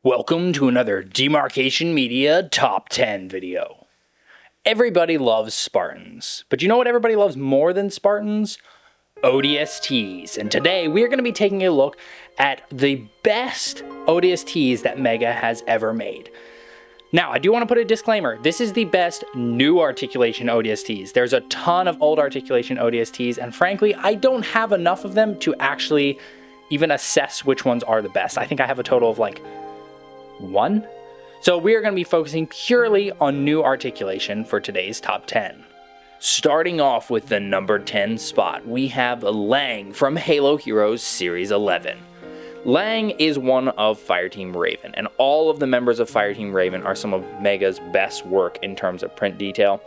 Welcome to another Demarcation Media Top 10 video. Everybody loves Spartans, but you know what everybody loves more than Spartans? ODSTs. And today we are going to be taking a look at the best ODSTs that Mega has ever made. Now, I do want to put a disclaimer. This is the best new articulation ODSTs. There's a ton of old articulation ODSTs, and frankly, I don't have enough of them to actually even assess which ones are the best. I think I have a total of like one. So we are going to be focusing purely on new articulation for today's top 10. Starting off with the number 10 spot, we have Lang from Halo Heroes Series 11. Lang is one of Fireteam Raven, and all of the members of Fireteam Raven are some of Mega's best work in terms of print detail.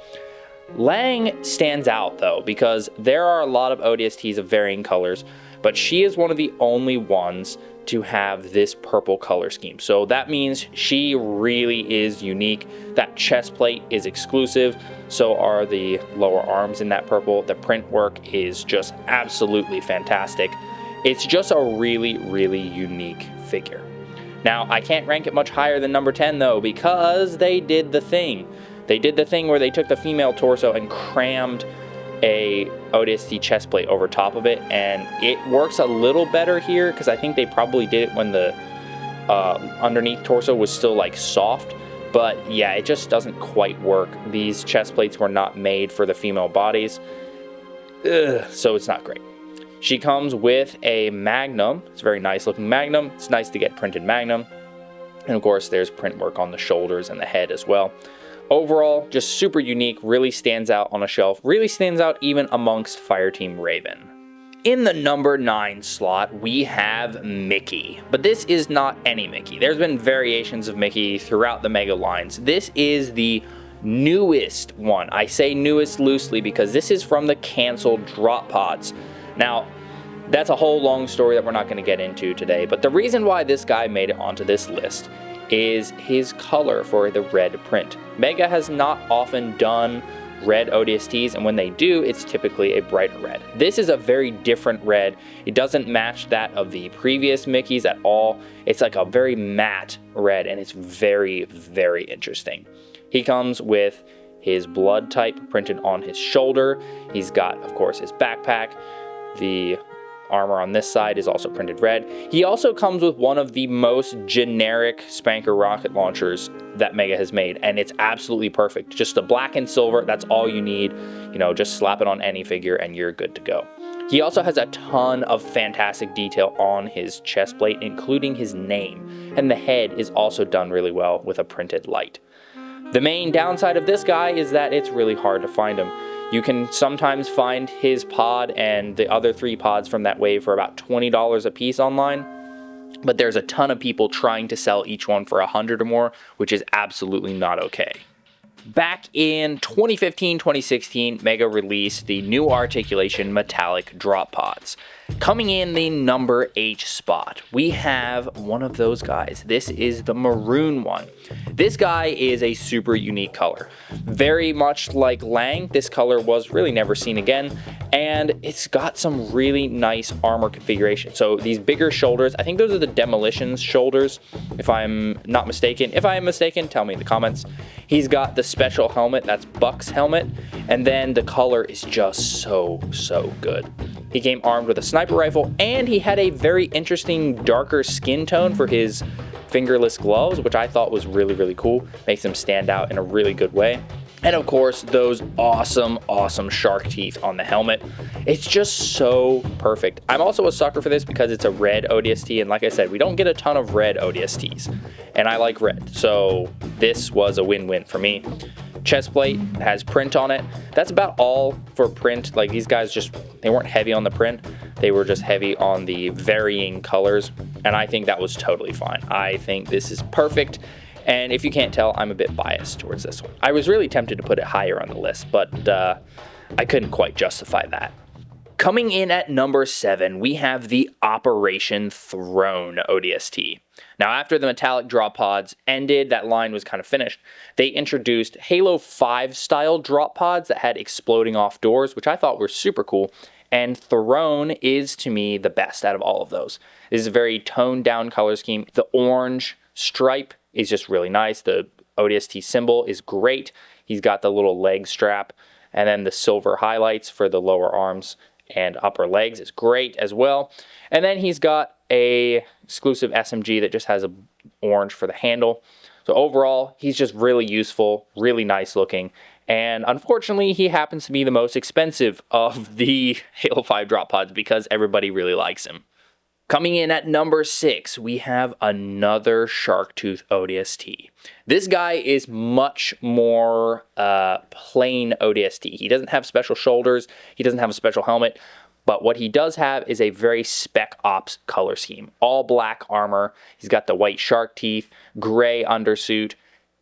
Lang stands out though, because there are a lot of ODSTs of varying colors, but she is one of the only ones to have this purple color scheme. So that means she really is unique. That chest plate is exclusive, so are the lower arms in that purple. The print work is just absolutely fantastic. It's just a really, really unique figure. Now, I can't rank it much higher than number 10 though, because they did the thing. They did the thing where they took the female torso and crammed a ODST chest plate over top of it, and it works a little better here because I think they probably did it when the underneath torso was still like soft, but yeah, it just doesn't quite work. These chest plates were not made for the female bodies, so it's not great. She comes with a Magnum. It's a very nice looking Magnum. It's nice to get printed Magnum, and of course there's print work on the shoulders and the head as well. Overall, just super unique, really stands out on a shelf, really stands out even amongst Fireteam Raven. In the number 9 slot, we have Mickey, but this is not any Mickey. There's been variations of Mickey throughout the Mega lines. This is the newest one. I say newest loosely because this is from the canceled drop pods. Now, that's a whole long story that we're not going to get into today, but the reason why this guy made it onto this list is his color for the red print. Mega has not often done red ODSTs, and when they do, it's typically a brighter red. This is a very different red. It doesn't match that of the previous Mickeys at all. It's like a very matte red, and it's very, very interesting. He comes with his blood type printed on his shoulder. He's got, of course, his backpack. The armor on this side is also printed red. He also comes with one of the most generic Spanker rocket launchers that Mega has made, and it's absolutely perfect. Just the black and silver, that's all you need. You know, just slap it on any figure and you're good to go. He also has a ton of fantastic detail on his chest plate, including his name, and the head is also done really well with a printed light. The main downside of this guy is that it's really hard to find him. You can sometimes find his pod and the other 3 pods from that wave for about $20 a piece online, but there's a ton of people trying to sell each one for $100 or more, which is absolutely not okay. Back in 2015-2016, Mega released the new articulation metallic drop pods. Coming in the number 8 spot, we have one of those guys. This is the Maroon one. This guy is a super unique color. Very much like Lang, this color was really never seen again, and it's got some really nice armor configuration. So these bigger shoulders, I think those are the Demolition's shoulders, if I'm not mistaken. If I am mistaken, tell me in the comments. He's got the special helmet, that's Buck's helmet, and then the color is just so good. He came armed with a sniper rifle, and he had a very interesting darker skin tone for his fingerless gloves, which I thought was really, really cool. Makes him stand out in a really good way. And of course, those awesome shark teeth on the helmet. It's just so perfect. I'm also a sucker for this because it's a red ODST, and like I said, we don't get a ton of red ODSTs, and I like red, so this was a win-win for me. Chest plate has print on it. That's about all for print. Like, these guys they weren't heavy on the print. They were just heavy on the varying colors, and I think that was totally fine. I think this is perfect, and if you can't tell, I'm a bit biased towards this one. I was really tempted to put it higher on the list, but I couldn't quite justify that. Coming in at number 7, we have the Operation Throne ODST. Now, after the metallic drop pods ended, that line was kind of finished, they introduced Halo 5 style drop pods that had exploding off doors, which I thought were super cool, and Throne is, to me, the best out of all of those. This is a very toned down color scheme. The orange stripe is just really nice. The ODST symbol is great. He's got the little leg strap, and then the silver highlights for the lower arms and upper legs is great as well. And then he's got a exclusive SMG that just has a orange for the handle. So overall, he's just really useful, really nice looking. And unfortunately, he happens to be the most expensive of the Halo 5 drop pods because everybody really likes him. Coming in at number 6, we have another Sharktooth ODST. This guy is much more plain ODST. He doesn't have special shoulders, he doesn't have a special helmet, but what he does have is a very Spec Ops color scheme. All black armor, he's got the white shark teeth, gray undersuit.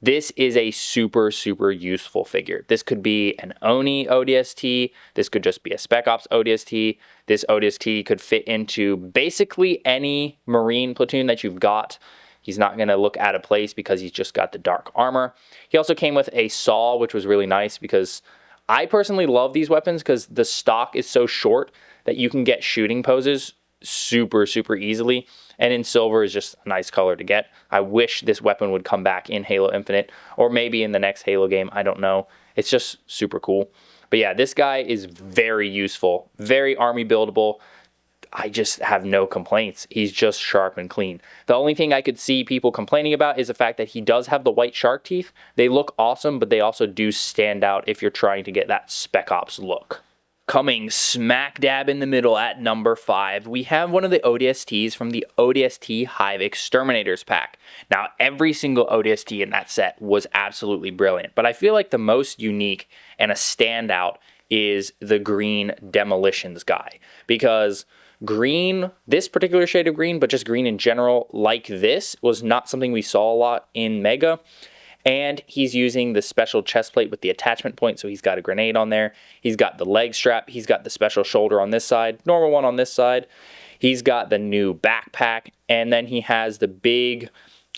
This is a super, super useful figure. This could be an Oni ODST. This could just be a Spec Ops ODST. This ODST could fit into basically any Marine platoon that you've got. He's not going to look out of place because he's just got the dark armor. He also came with a saw, which was really nice because I personally love these weapons because the stock is so short that you can get shooting poses super, super easily. And in silver is just a nice color to get. I wish this weapon would come back in Halo Infinite or maybe in the next Halo game. I don't know. It's just super cool. But yeah, this guy is very useful, very army buildable. I just have no complaints. He's just sharp and clean. The only thing I could see people complaining about is the fact that he does have the white shark teeth. They look awesome, but they also do stand out if you're trying to get that Spec Ops look. Coming smack dab in the middle at number 5, we have one of the ODSTs from the ODST Hive Exterminators pack. Now, every single ODST in that set was absolutely brilliant, but I feel like the most unique and a standout is the green Demolitions guy. Because green, this particular shade of green, but just green in general, like this, was not something we saw a lot in Mega. And he's using the special chest plate with the attachment point, so he's got a grenade on there. He's got the leg strap. He's got the special shoulder on this side, normal one on this side. He's got the new backpack, and then he has the big,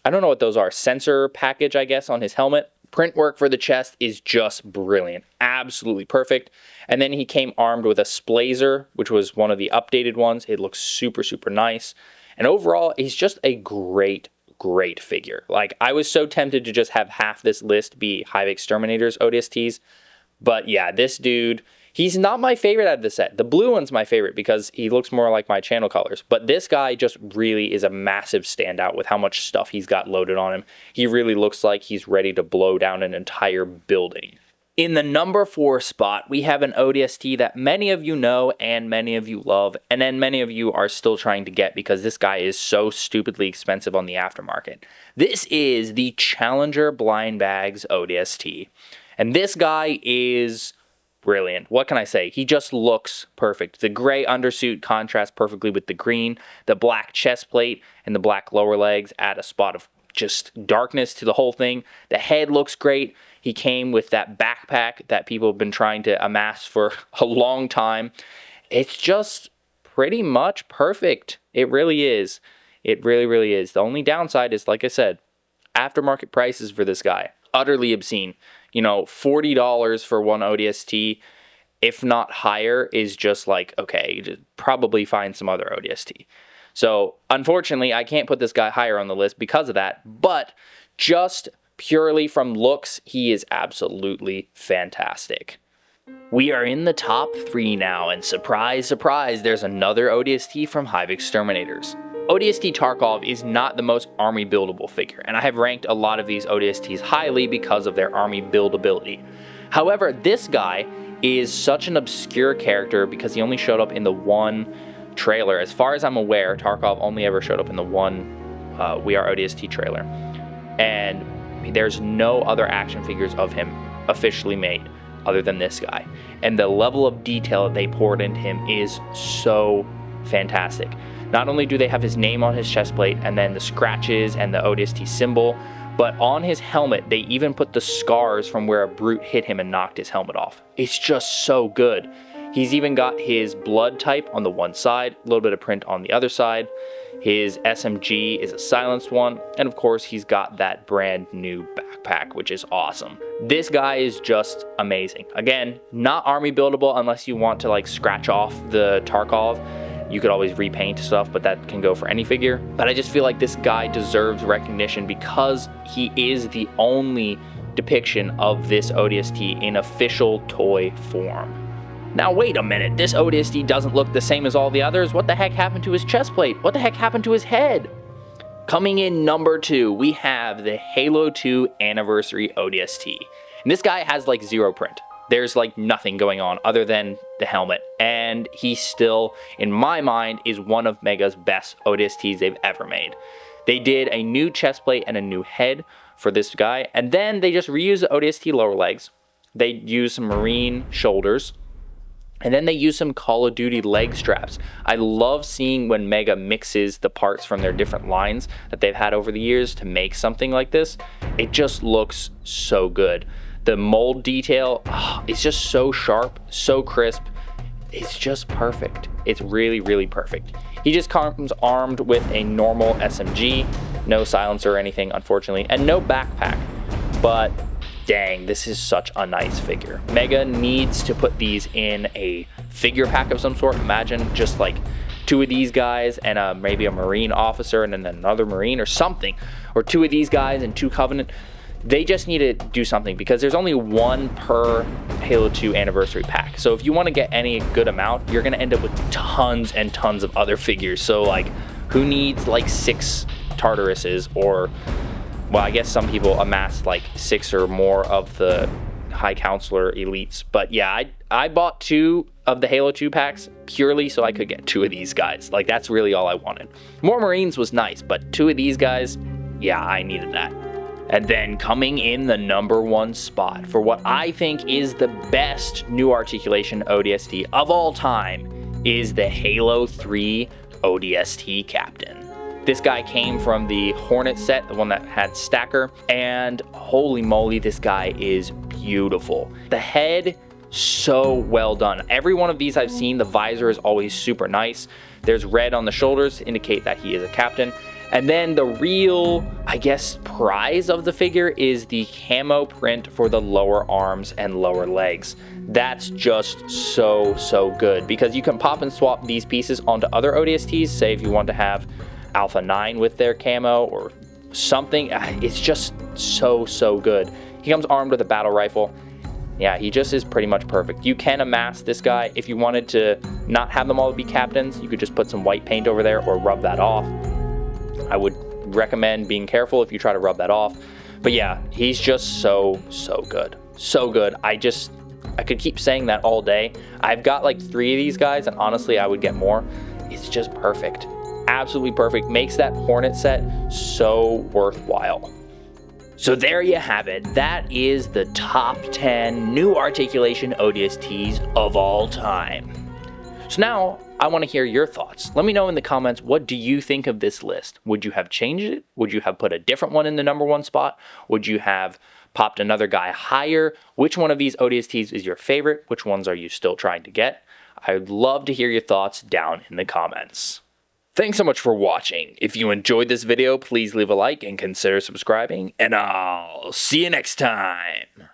I don't know what those are, sensor package, I guess, on his helmet. Print work for the chest is just brilliant, absolutely perfect. And then he came armed with a splazer, which was one of the updated ones. It looks super, super nice. And overall, he's just a great figure. Like, I was so tempted to just have half this list be Hive Exterminators ODSTs, but yeah, this dude, he's not my favorite out of the set. The blue one's my favorite because he looks more like my channel colors, but this guy just really is a massive standout with how much stuff he's got loaded on him. He really looks like he's ready to blow down an entire building. In the number 4 spot, we have an ODST that many of you know and many of you love, and then many of you are still trying to get because this guy is so stupidly expensive on the aftermarket. This is the Challenger Blind Bags ODST, and this guy is brilliant. What can I say? He just looks perfect. The gray undersuit contrasts perfectly with the green. The black chest plate and the black lower legs add a spot of just darkness to the whole thing. The head looks great. He came with that backpack that people have been trying to amass for a long time. It's just pretty much perfect. It really is. It really, really is. The only downside is, like I said, aftermarket prices for this guy. Utterly obscene. You know, $40 for one ODST, if not higher, is just like, okay, just probably find some other ODST. So, unfortunately, I can't put this guy higher on the list because of that, but just purely from looks, he is absolutely fantastic. We are in the top 3 now, and surprise, surprise, there's another ODST from Hive Exterminators. ODST Tarkov is not the most army buildable figure, and I have ranked a lot of these ODSTs highly because of their army buildability. However, this guy is such an obscure character because he only showed up in the one trailer. As far as I'm aware, Tarkov only ever showed up in the one We Are ODST trailer. And there's no other action figures of him officially made other than this guy. And the level of detail that they poured into him is so fantastic. Not only do they have his name on his chest plate and then the scratches and the ODST symbol, but on his helmet, they even put the scars from where a brute hit him and knocked his helmet off. It's just so good. He's even got his blood type on the one side, a little bit of print on the other side. His SMG is a silenced one, and of course he's got that brand new backpack, which is awesome. This guy is just amazing. Again, not army buildable unless you want to like scratch off the Tarkov. You could always repaint stuff, but that can go for any figure. But I just feel like this guy deserves recognition because he is the only depiction of this ODST in official toy form. Now wait a minute, this ODST doesn't look the same as all the others. What the heck happened to his chest plate? What the heck happened to his head? Coming in number 2, we have the Halo 2 Anniversary ODST. And this guy has like zero print. There's like nothing going on other than the helmet. And he still, in my mind, is one of Mega's best ODSTs they've ever made. They did a new chest plate and a new head for this guy. And then they just reused the ODST lower legs. They used some Marine shoulders. And then they use some Call of Duty leg straps. I love seeing when Mega mixes the parts from their different lines that they've had over the years to make something like this. It just looks so good. The mold detail is just so sharp, so crisp. It's just perfect. It's really, really perfect. He just comes armed with a normal SMG, no silencer or anything, unfortunately, and no backpack. But dang, this is such a nice figure. Mega needs to put these in a figure pack of some sort. Imagine just like 2 of these guys and maybe a Marine officer and then another Marine or something. Or 2 of these guys and 2 Covenant. They just need to do something because there's only 1 per Halo 2 Anniversary pack. So if you want to get any good amount, you're going to end up with tons and tons of other figures. So like, who needs like 6 Tartaruses or... Well, I guess some people amass like 6 or more of the High Counselor elites. But yeah, I bought 2 of the Halo 2 packs purely so I could get 2 of these guys. Like, that's really all I wanted. More Marines was nice, but 2 of these guys, yeah, I needed that. And then coming in the number 1 spot for what I think is the best new articulation ODST of all time is the Halo 3 ODST Captain. This guy came from the Hornet set, the one that had Stacker, and holy moly, this guy is beautiful. The head, so well done. Every one of these I've seen, the visor is always super nice. There's red on the shoulders to indicate that he is a captain. And then the real, I guess, prize of the figure is the camo print for the lower arms and lower legs. That's just so good because you can pop and swap these pieces onto other ODSTs. Say if you want to have Alpha 9 with their camo or something. It's just so good. He comes armed with a battle rifle. Yeah, he just is pretty much perfect. You can amass this guy. If you wanted to not have them all be captains, you could just put some white paint over there or rub that off. I would recommend being careful if you try to rub that off. But yeah, he's just so good. So good. I could keep saying that all day. I've got like 3 of these guys, and honestly, I would get more. It's just perfect. Absolutely perfect. Makes that Hornet set so worthwhile. So there you have it. That is the top 10 new articulation ODSTs of all time. So now I want to hear your thoughts. Let me know in the comments, what do you think of this list? Would you have changed it? Would you have put a different one in the number 1 spot? Would you have popped another guy higher? Which one of these ODSTs is your favorite? Which ones are you still trying to get? I would love to hear your thoughts down in the comments. Thanks so much for watching. If you enjoyed this video, please leave a like and consider subscribing, and I'll see you next time.